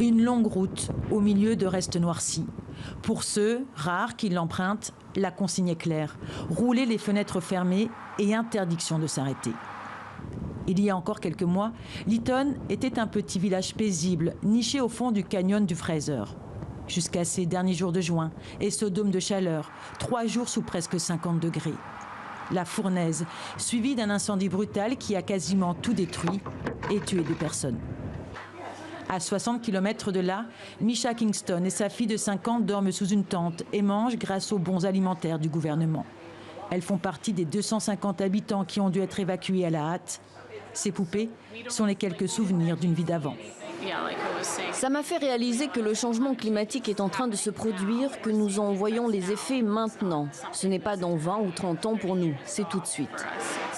Une longue route au milieu de restes noircis. Pour ceux, rares, qui l'empruntent, la consigne est claire. Rouler les fenêtres fermées et interdiction de s'arrêter. Il y a encore quelques mois, Lytton était un petit village paisible, niché au fond du canyon du Fraser. Jusqu'à ces derniers jours de juin, et ce dôme de chaleur, 3 jours sous presque 50 degrés. La fournaise, suivie d'un incendie brutal qui a quasiment tout détruit et tué 2 personnes. À 60 km de là, Misha Kingston et sa fille de 5 ans dorment sous une tente et mangent grâce aux bons alimentaires du gouvernement. Elles font partie des 250 habitants qui ont dû être évacués à la hâte. Ces poupées sont les quelques souvenirs d'une vie d'avant. Ça m'a fait réaliser que le changement climatique est en train de se produire, que nous en voyons les effets maintenant. Ce n'est pas dans 20 ou 30 ans pour nous, c'est tout de suite.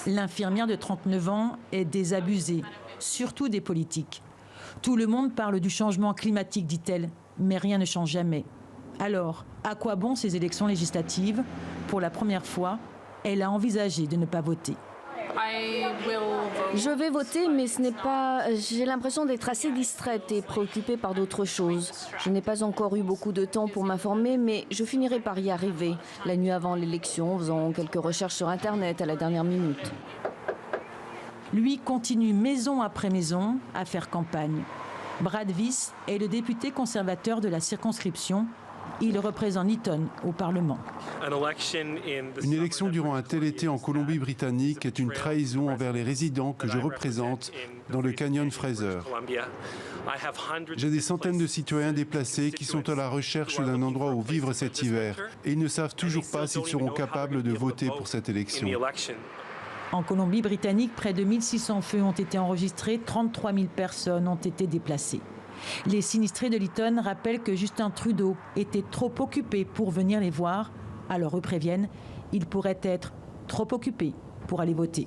L'infirmière de 39 ans est désabusée, surtout des politiques. Tout le monde parle du changement climatique, dit-elle, mais rien ne change jamais. Alors, à quoi bon ces élections législatives? Pour la première fois, elle a envisagé de ne pas voter. Je vais voter, mais ce n'est pas... J'ai l'impression d'être assez distraite et préoccupée par d'autres choses. Je n'ai pas encore eu beaucoup de temps pour m'informer, mais je finirai par y arriver. La nuit avant l'élection, en faisant quelques recherches sur Internet à la dernière minute. Lui continue maison après maison à faire campagne. Brad Viss est le député conservateur de la circonscription. Il représente Lytton au Parlement. Une élection durant un tel été en Colombie-Britannique est une trahison envers les résidents que je représente dans le canyon Fraser. J'ai des centaines de citoyens déplacés qui sont à la recherche d'un endroit où vivre cet hiver et ils ne savent toujours pas s'ils seront capables de voter pour cette élection. En Colombie-Britannique, près de 1600 feux ont été enregistrés, 33 000 personnes ont été déplacées. Les sinistrés de Lytton rappellent que Justin Trudeau était trop occupé pour venir les voir. Alors eux préviennent, il pourrait être trop occupé pour aller voter.